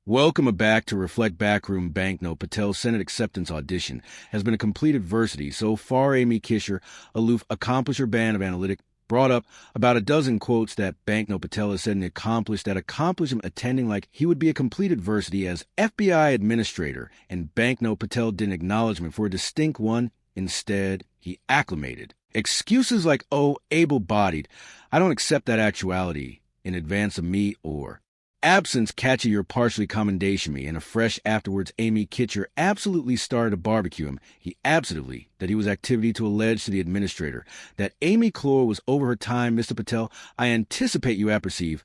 Welcome back to Reflect Backroom Banknote. Patel's Senate acceptance audition has been a complete adversity. So far, Amy Klobuchar, aloof accomplisher band of analytic, brought up about a dozen quotes that Banknote Patel has said and accomplished that accomplish him attending like he would be a complete adversity as FBI administrator, and Banknote Patel didn't acknowledge him for a distinct one. Instead, he acclimated. Excuses like, oh, able-bodied. I don't accept that actuality in advance of me or absence catch your partially commendation me, and afresh afterwards Amy Klobuchar absolutely started to barbecue him. He absolutely that he was activity to allege to the administrator that Amy Klobuchar was over her time. Mr. Patel, I anticipate you apperceive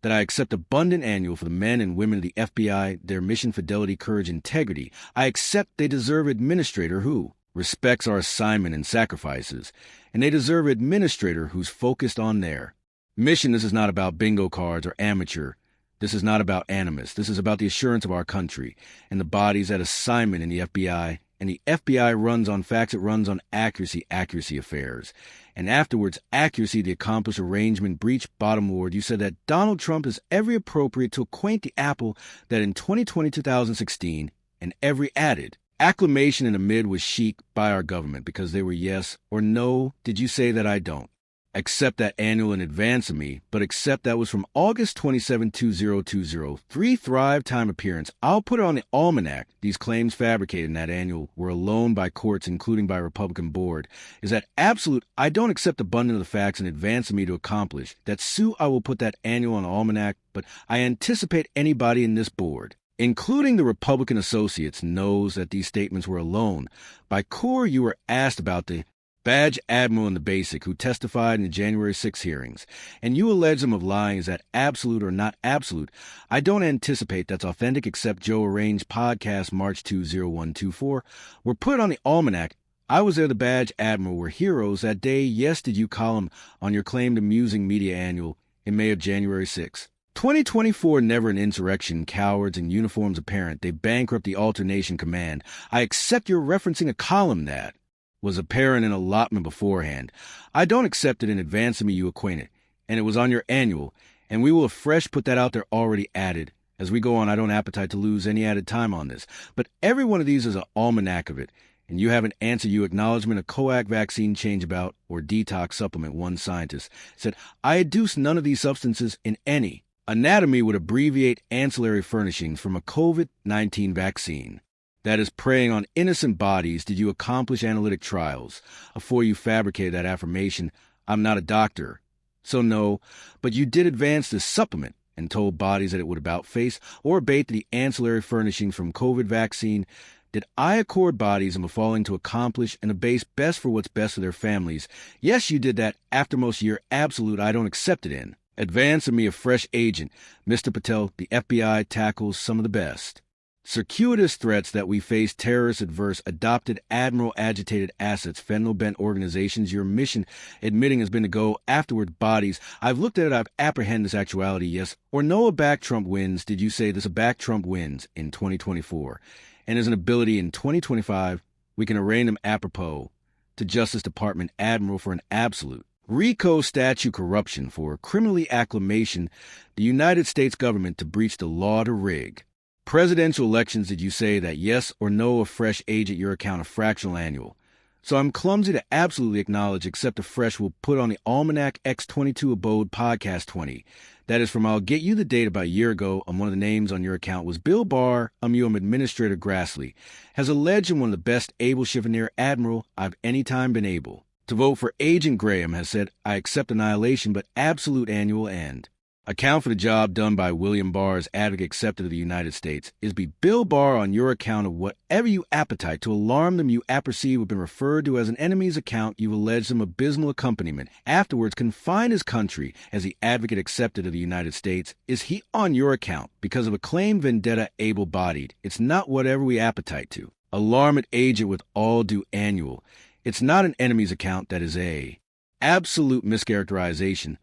that I accept abundant annual for the men and women of the FBI, their mission, fidelity, courage, integrity. I accept they deserve administrator who respects our assignment and sacrifices, and they deserve administrator who's focused on their mission. This is not about bingo cards or amateur. This is not about animus. This is about the assurance of our country and the bodies at assignment in the FBI. And the FBI runs on facts. It runs on accuracy affairs. And afterwards, accuracy, the accomplished arrangement, breach, bottom ward. You said that Donald Trump is every appropriate to acquaint the apple that in 2020-2016, and every added acclamation in the mid was chic by our government because they were yes or no. Did you say that I don't accept that annual in advance of me, but accept that was from August 27, 2020, 3 Thrive time appearance. I'll put it on the almanac. These claims fabricated in that annual were alone by courts, including by Republican board, is that absolute. I don't accept abundant of the facts in advance of me to accomplish. That Sue, I will put that annual on the almanac, but I anticipate anybody in this board, including the Republican associates, knows that these statements were alone. By core, you were asked about the badge admiral in the basic who testified in the January 6 hearings, and you allege them of lying. Is that absolute or not absolute? I don't anticipate that's authentic except Joe arranged podcast March 20124 were put on the almanac. I was there. The badge admiral were heroes that day. Yes, did you column on your claimed amusing media annual in May of January 6? 2024, never an insurrection, cowards in uniforms apparent. They bankrupt the alternation command. I accept your referencing a column that was apparent in allotment beforehand. I don't accept it in advance of me you acquainted, and it was on your annual, and we will afresh put that out there already added. As we go on, I don't appetite to lose any added time on this, but every one of these is an almanac of it, and you haven't answered you acknowledgement of coax vaccine changeabout or detox supplement. One scientist said, I adduce none of these substances in any anatomy would abbreviate ancillary furnishings from a COVID-19 vaccine that is preying on innocent bodies. Did you accomplish analytic trials afore you fabricated that affirmation? I'm not a doctor, so no, but you did advance this supplement and told bodies that it would about face or abate the ancillary furnishings from COVID vaccine. Did I accord bodies and befalling to accomplish and abase best for what's best for their families? Yes, you did that aftermost year. Absolute, I don't accept it in advance of me a fresh agent. Mr. Patel, the FBI tackles some of the best circuitous threats that we face, terrorist adverse, adopted, admiral, agitated assets, fentanyl-bent organizations. Your mission, admitting, has been to go afterward bodies. I've looked at it, I've apprehended this actuality, yes or no. A back Trump wins. Did you say this? A back Trump wins in 2024, and as an ability in 2025, we can arraign them apropos to Justice Department admiral for an absolute RICO statute corruption for criminally acclamation the United States government to breach the law to rig presidential elections. Did you say that yes or no? A fresh age at your account, a fractional annual. So I'm clumsy to absolutely acknowledge, except a fresh will put on the Almanac X22 Abode Podcast 20. That is from I'll get you the date about a year ago. One of the names on your account was Bill Barr. Administrator Grassley has alleged him one of the best able Chiffonnier admiral I've any time been able to vote for. Agent Graham has said, I accept annihilation, but absolute annual end. Account for the job done by William Barr's advocate accepted of the United States is be Bill Barr on your account of whatever you appetite to alarm them you apperceive have been referred to as an enemy's account. You've alleged them abysmal accompaniment. Afterwards, confine his country as the advocate accepted of the United States. Is he on your account because of a claim vendetta able-bodied? It's not whatever we appetite to. Alarm it agent with all due annual. It's not an enemy's account. That is a absolute mischaracterization.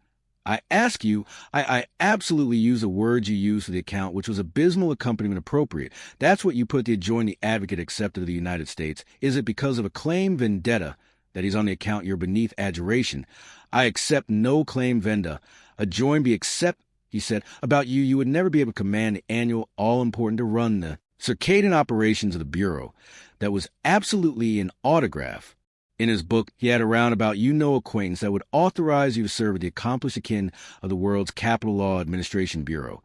I ask you, I absolutely use the words you used for the account, which was abysmal accompaniment appropriate. That's what you put the adjoined the advocate accepted of the United States. Is it because of a claim vendetta that he's on the account you're beneath adjuration? I accept no claim vendetta. Adjoined be accept he said, about you would never be able to command the annual all-important to run the circadian operations of the Bureau. That was absolutely an autograph. In his book, he had a roundabout no acquaintance that would authorize you to serve with the accomplished akin of the world's Capital Law Administration Bureau,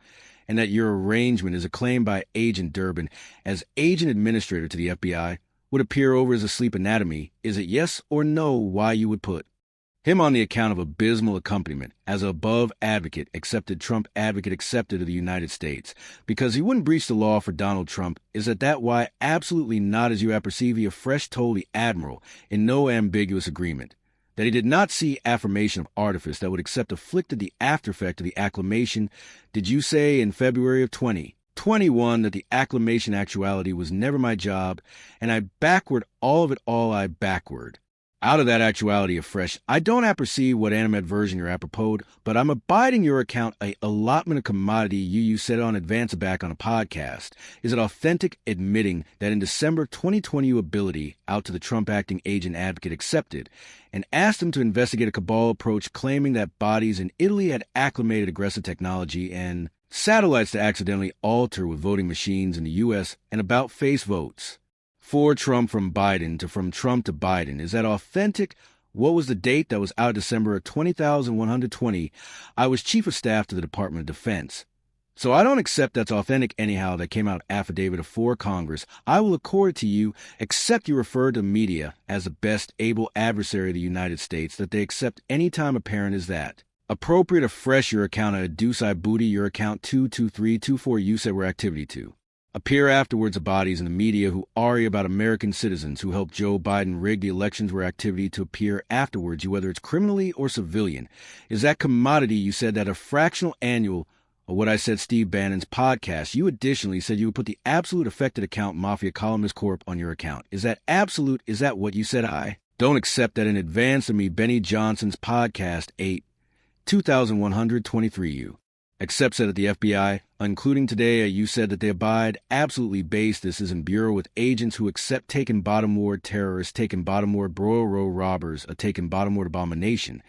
and that your arrangement is acclaimed by Agent Durbin as agent administrator to the FBI would appear over his asleep anatomy. Is it yes or no why you would put him on the account of abysmal accompaniment as a above advocate accepted Trump advocate accepted of the United States because he wouldn't breach the law for Donald Trump? Is that why? Absolutely not, as you apperceive he afresh told the Admiral in no ambiguous agreement that he did not see affirmation of artifice that would accept afflicted the after effect of the acclamation. Did you say in February of 2021 that the acclamation actuality was never my job, and I backward all of it all I backward? Out of that actuality afresh, I don't apperceive what animadversion you're apropos, but I'm abiding your account a allotment of commodity you said on advance back on a podcast. Is it authentic admitting that in December 2020 you ability out to the Trump acting agent advocate accepted and asked him to investigate a cabal approach claiming that bodies in Italy had acclimated aggressive technology and satellites to accidentally alter with voting machines in the U.S. and about face votes? For Trump from Biden to from Trump to Biden. Is that authentic? What was the date? That was out December of 20,120. I was Chief of Staff to the Department of Defense. So I don't accept that's authentic anyhow. That came out affidavit of 4 Congress. I will accord it to you, except you refer to media as the best able adversary of the United States, that they accept any time apparent is that. Appropriate afresh your account of deuce I booty your account 22324 you said were activity to. Appear afterwards of bodies in the media who argue about American citizens who helped Joe Biden rig the elections where activity to appear afterwards you whether it's criminally or civilian. Is that commodity you said that a fractional annual or what I said Steve Bannon's podcast. You additionally said you would put the absolute affected account Mafia Columnist Corp on your account. Is that absolute? Is that what you said? I don't accept that in advance of me Benny Johnson's podcast 2123 you. Except said at the FBI, including today, you said that they abide absolutely based. This is in bureau with agents who accept taken bottom ward terrorists, taken bottom ward broil row robbers, a taken bottom ward abomination.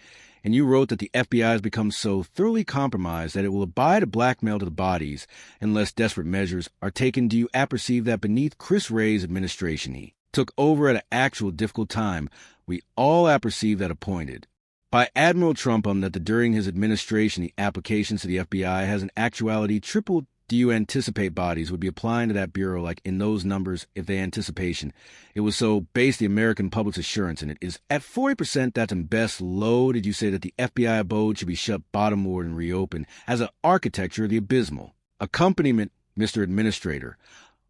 And you wrote that the FBI has become so thoroughly compromised that it will abide a blackmail to the bodies unless desperate measures are taken. Do you apperceive that beneath Chris Wray's administration he took over at an actual difficult time, we all apperceive that appointed by Admiral Trump that during his administration the applications to the FBI has in actuality tripled? Do you anticipate bodies would be applying to that bureau like in those numbers if they anticipation? It was so based the American public's assurance in it is at 40% that's in best low. Did you say that the FBI abode should be shut bottomward and reopened as an architecture of the abysmal accompaniment? Mr. Administrator,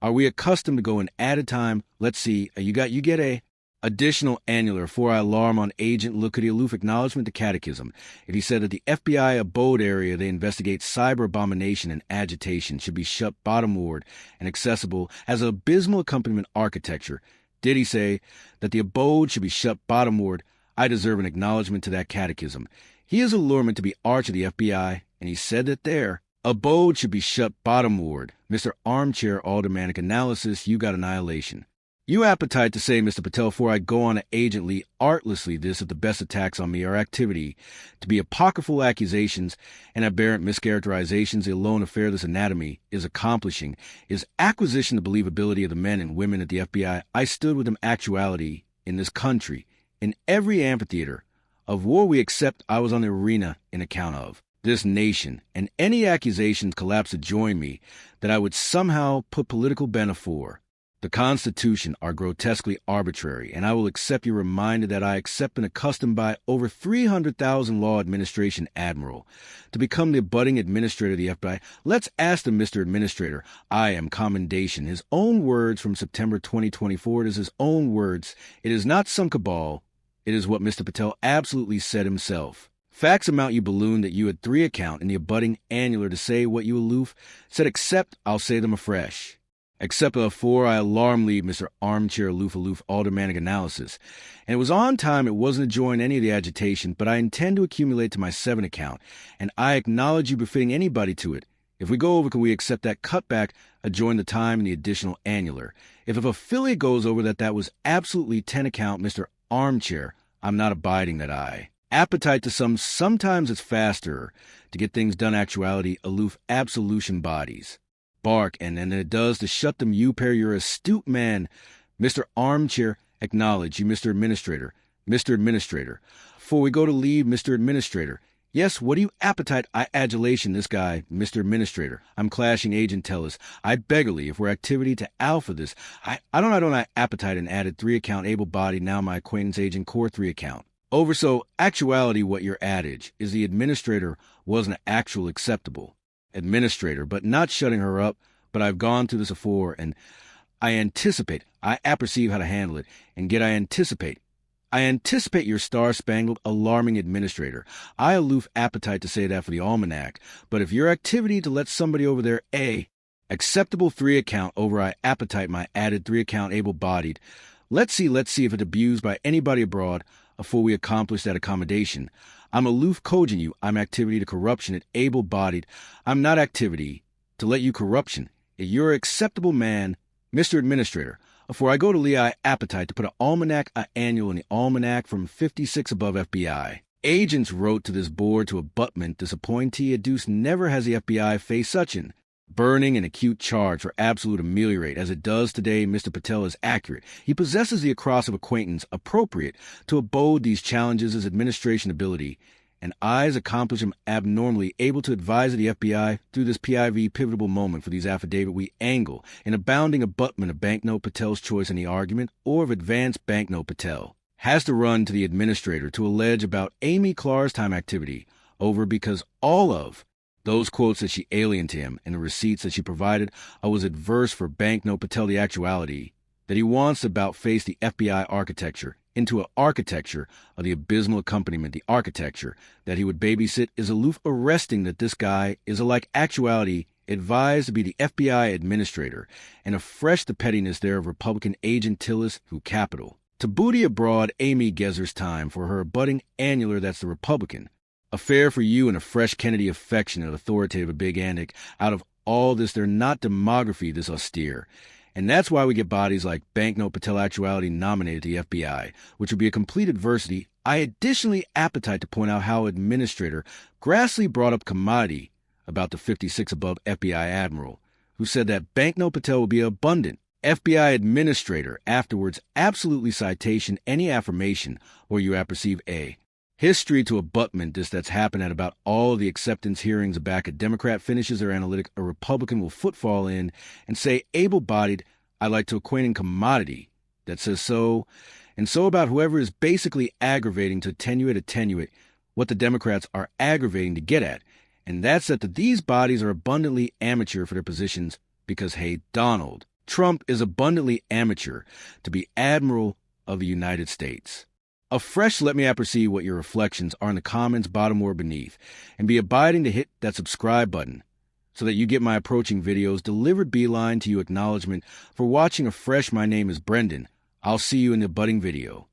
are we accustomed to go in at a time? Let's see, you get a additional annular for I alarm on agent lookity aloof acknowledgement to catechism. If he said that the FBI abode area they investigate cyber abomination and agitation should be shut bottomward and accessible as an abysmal accompaniment architecture, did he say that the abode should be shut bottomward? I deserve an acknowledgement to that catechism. He is allurement to be arch of the FBI, and he said that their abode should be shut bottomward. Mr. Armchair Aldermanic Analysis, you got annihilation. You appetite to say, Mr. Patel, before I go on agently, artlessly this that the best attacks on me are activity, to be apocryphal accusations and aberrant mischaracterizations, the alone affair this anatomy is accomplishing, is acquisition the believability of the men and women at the FBI. I stood with them actuality in this country, in every amphitheater of war we accept I was on the arena in account of this nation, and any accusations collapse to join me that I would somehow put political benefit for. The Constitution are grotesquely arbitrary, and I will accept your reminder that I accept been accustomed by over 300,000 law administration admiral to become the budding administrator of the FBI. Let's ask the Mr. Administrator. I am commendation. His own words from September 2024. It is his own words. It is not some cabal. It is what Mr. Patel absolutely said himself. Facts amount you balloon that you had 3 account in the abutting annular to say what you aloof said, except I'll say them afresh. Except before I alarm leave Mr. Armchair aloof aldermanic analysis. And it was on time, it wasn't to join any of the agitation, but I intend to accumulate to my 7 account, and I acknowledge you befitting anybody to it. If we go over, can we accept that cutback, adjoin the time and the additional annular? If affiliate goes over that was absolutely 10 account, Mr. Armchair, I'm not abiding that I. Appetite to some, sometimes it's faster to get things done actuality, aloof absolution bodies. Bark, and it does to shut them you pair you're astute man. Mr. Armchair, acknowledge you, Mr. Administrator. Mr. Administrator. Before we go to leave, Mr. Administrator. Yes, what do you appetite I adulation this guy, Mr. Administrator? I'm clashing agent tellus. I beggarly, if we're activity to alpha this. I don't appetite and added 3 account able-bodied now my acquaintance agent core 3 account. Over so actuality what your adage is the administrator wasn't actual acceptable. Administrator, but not shutting her up, but I've gone through this afore, and I anticipate, I apperceive how to handle it, and yet I anticipate your star-spangled, alarming administrator. I aloof appetite to say that for the almanac, but if your activity to let somebody over there, acceptable 3 account over I appetite my added 3 account able-bodied, let's see if it abused by anybody abroad afore we accomplish that accommodation. I'm aloof coging you, I'm activity to corruption at able-bodied. I'm not activity to let you corruption. If you're acceptable man, Mr. Administrator, afore I go to Lee, I appetite to put an almanac annual in the almanac from 56 above FBI. Agents wrote to this board to abutment disappointee adduce never has the FBI faced such an burning and acute charge for absolute ameliorate as it does today. Mr. Patel is accurate. He possesses the across of acquaintance appropriate to abode these challenges as administration ability, and eyes accomplish him abnormally able to advise the FBI through this PIV pivotal moment for these affidavit we angle in abounding abutment of Banknote Patel's choice in the argument or of advanced Banknote Patel has to run to the administrator to allege about Amy Klobuchar's time activity over because all of those quotes that she aliened to him and the receipts that she provided was adverse for Banknote Patel the actuality that he wants to about face the FBI architecture into an architecture of the abysmal accompaniment, the architecture that he would babysit is aloof arresting that this guy is alike actuality advised to be the FBI administrator and afresh the pettiness there of Republican agent Tillis who capital. To booty abroad Amy Gezer's time for her abutting annular that's the Republican. Affair for you and a fresh Kennedy affection and authoritative a big antic. Out of all this, they're not demography this austere. And that's why we get bodies like Banknote Patel actuality nominated to the FBI, which would be a complete adversity. I additionally appetite to point out how Administrator Grassley brought up commodity about the 56 above FBI admiral, who said that Banknote Patel will be abundant. FBI Administrator afterwards absolutely citation any affirmation or you apperceive history to abutment this that's happened at about all of the acceptance hearings back. A Democrat finishes their analytic, a Republican will footfall in and say able-bodied, I like to acquaint in commodity that says so, and so about whoever is basically aggravating to attenuate what the Democrats are aggravating to get at, and that's that these bodies are abundantly amateur for their positions because, hey, Donald Trump is abundantly amateur to be Admiral of the United States. Afresh, let me apperceive what your reflections are in the comments bottom or beneath, and be abiding to hit that subscribe button so that you get my approaching videos delivered beeline to you acknowledgement for watching afresh. My name is Brendan. I'll see you in the budding video.